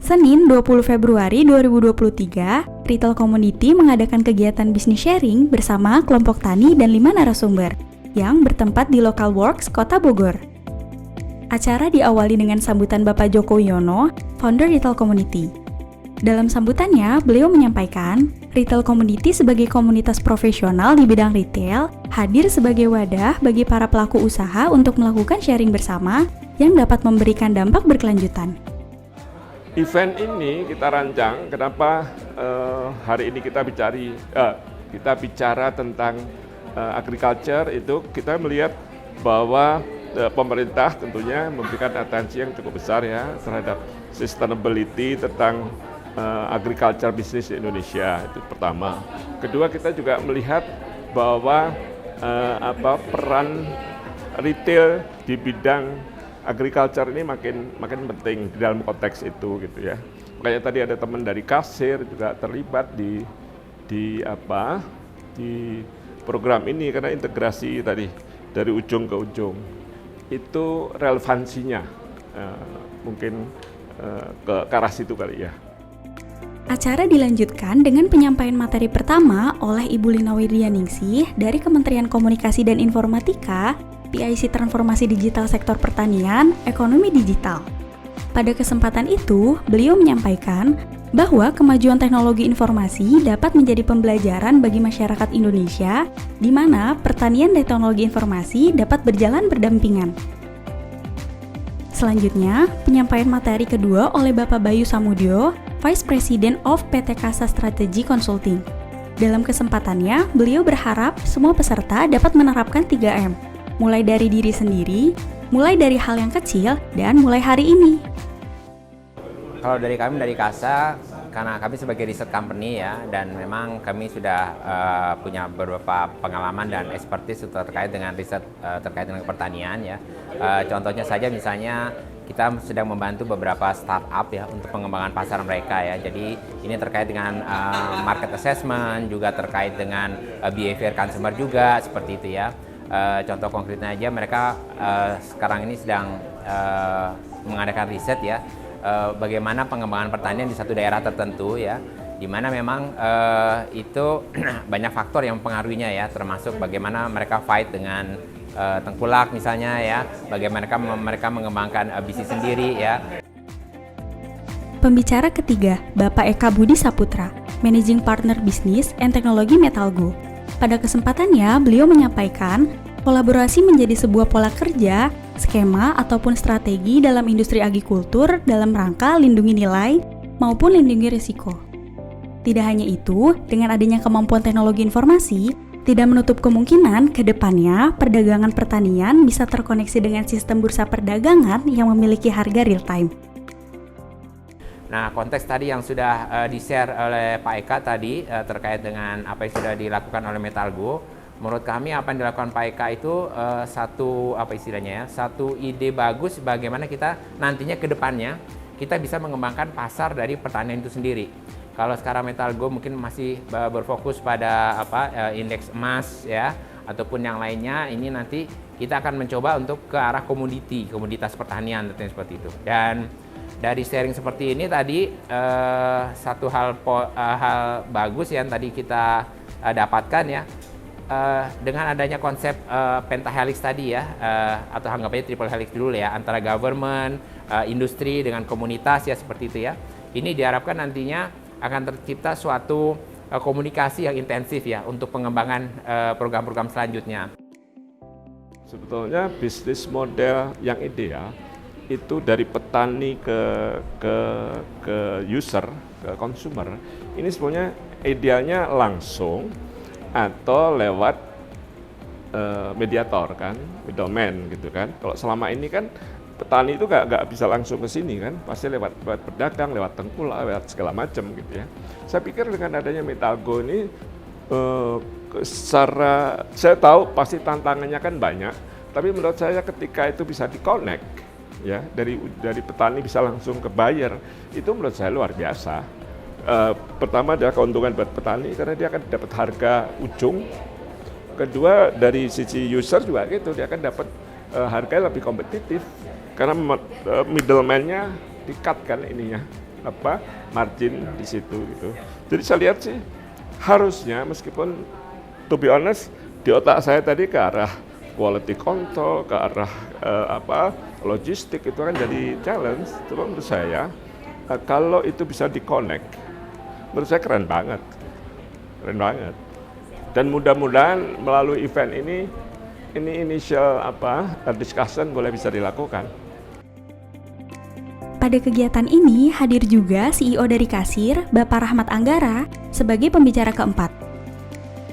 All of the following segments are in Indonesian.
Senin 20 Februari 2023, Retail Community mengadakan kegiatan bisnis sharing bersama kelompok tani dan 5 narasumber yang bertempat di Local Works, Kota Bogor. Acara diawali dengan sambutan Bapak Joko Wiono, founder Retail Community. Dalam sambutannya, beliau menyampaikan, Retail Community sebagai komunitas profesional di bidang retail hadir sebagai wadah bagi para pelaku usaha untuk melakukan sharing bersama yang dapat memberikan dampak berkelanjutan. Event ini kita rancang, kenapa hari ini kita bicara tentang agriculture, itu kita melihat bahwa pemerintah tentunya memberikan atensi yang cukup besar ya terhadap sustainability tentang agriculture bisnis di Indonesia, itu pertama. Kedua, kita juga melihat bahwa peran retail di bidang agriculture ini makin penting di dalam konteks itu gitu ya. Makanya tadi ada teman dari kasir juga terlibat di program ini karena integrasi tadi dari ujung ke ujung. Itu relevansinya mungkin ke arah situ kali ya. Acara dilanjutkan dengan penyampaian materi pertama oleh Ibu Lina Wiryaningsih dari Kementerian Komunikasi dan Informatika, PIC Transformasi Digital Sektor Pertanian, Ekonomi Digital. Pada kesempatan itu, beliau menyampaikan bahwa kemajuan teknologi informasi dapat menjadi pembelajaran bagi masyarakat Indonesia, di mana pertanian dan teknologi informasi dapat berjalan berdampingan. Selanjutnya, penyampaian materi kedua oleh Bapak Bayu Samudyo, Vice President of PT Kasa Strategy Consulting. Dalam kesempatannya, beliau berharap semua peserta dapat menerapkan 3M, mulai dari diri sendiri, mulai dari hal yang kecil, dan mulai hari ini. Kalau dari kami, dari Kasa, karena kami sebagai riset company ya, dan memang kami sudah punya beberapa pengalaman dan expertise terkait dengan riset terkait dengan pertanian ya. Contohnya saja misalnya kita sedang membantu beberapa startup ya untuk pengembangan pasar mereka ya. Jadi ini terkait dengan market assessment, juga terkait dengan behavior consumer juga seperti itu ya. Contoh konkretnya aja mereka sekarang ini sedang mengadakan riset ya, bagaimana pengembangan pertanian di satu daerah tertentu ya, di mana memang itu banyak faktor yang mempengaruhinya ya, termasuk bagaimana mereka fight dengan tengkulak misalnya ya, bagaimana mereka mengembangkan bisnis sendiri ya. Pembicara ketiga, Bapak Eka Budi Saputra, Managing Partner Bisnis and Teknologi Metalgo. Pada kesempatannya, beliau menyampaikan kolaborasi menjadi sebuah pola kerja, skema, ataupun strategi dalam industri agrikultur dalam rangka lindungi nilai maupun lindungi risiko. Tidak hanya itu, dengan adanya kemampuan teknologi informasi, tidak menutup kemungkinan ke depannya perdagangan pertanian bisa terkoneksi dengan sistem bursa perdagangan yang memiliki harga real time. Nah, konteks tadi yang sudah di-share oleh Pak Eka tadi terkait dengan apa yang sudah dilakukan oleh Metalgo, menurut kami apa yang dilakukan Pak Eka itu satu ide bagus bagaimana kita nantinya ke depannya kita bisa mengembangkan pasar dari pertanian itu sendiri. Kalau sekarang Metalgo mungkin masih berfokus pada indeks emas ya ataupun yang lainnya, ini nanti kita akan mencoba untuk ke arah komoditas pertanian seperti itu. Dan dari sharing seperti ini tadi satu hal bagus yang tadi kita dapatkan ya, dengan adanya konsep pentahelix tadi ya, atau anggapnya triple helix dulu ya, antara government, industri dengan komunitas ya seperti itu ya. Ini diharapkan nantinya akan tercipta suatu komunikasi yang intensif ya untuk pengembangan program-program selanjutnya. Sebetulnya bisnis model yang ideal itu dari petani ke user, ke consumer, ini sebenarnya idealnya langsung atau lewat mediator kan, middleman gitu kan. Kalau selama ini kan petani itu nggak bisa langsung ke sini kan, pasti lewat pedagang, lewat tengkulak, lewat segala macam gitu ya. Saya pikir dengan adanya Metalgo ini, saya tahu pasti tantangannya kan banyak, tapi menurut saya ketika itu bisa di-connect, ya dari petani bisa langsung ke buyer, itu menurut saya luar biasa. Pertama adalah keuntungan buat petani karena dia akan dapat harga ujung. Kedua dari sisi user juga gitu, dia akan dapat harga yang lebih kompetitif karena middleman-nya di-cut kan ininya, margin di situ gitu. Jadi saya lihat sih harusnya, meskipun to be honest di otak saya tadi ke arah quality control, ke arah logistik itu kan jadi challenge. Cuma menurut saya kalau itu bisa di-connect, menurut saya keren banget. Dan mudah-mudahan melalui event ini initial discussion boleh bisa dilakukan. Pada kegiatan ini hadir juga CEO dari Kasir, Bapak Rahmat Anggara, sebagai pembicara keempat.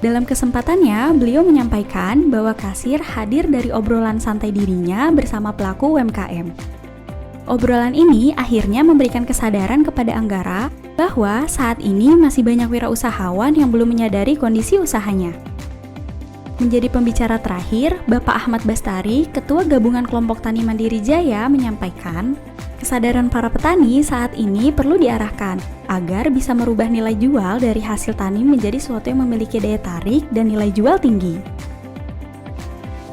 Dalam kesempatannya, beliau menyampaikan bahwa Kasir hadir dari obrolan santai dirinya bersama pelaku UMKM. Obrolan ini akhirnya memberikan kesadaran kepada Anggara bahwa saat ini masih banyak wirausahawan yang belum menyadari kondisi usahanya. Menjadi pembicara terakhir, Bapak Ahmad Bastari, Ketua Gabungan Kelompok Tani Mandiri Jaya, menyampaikan, kesadaran para petani saat ini perlu diarahkan agar bisa merubah nilai jual dari hasil tani menjadi sesuatu yang memiliki daya tarik dan nilai jual tinggi.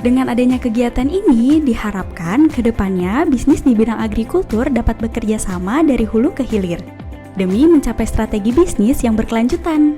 Dengan adanya kegiatan ini, diharapkan ke depannya bisnis di bidang agrikultur dapat bekerja sama dari hulu ke hilir, demi mencapai strategi bisnis yang berkelanjutan.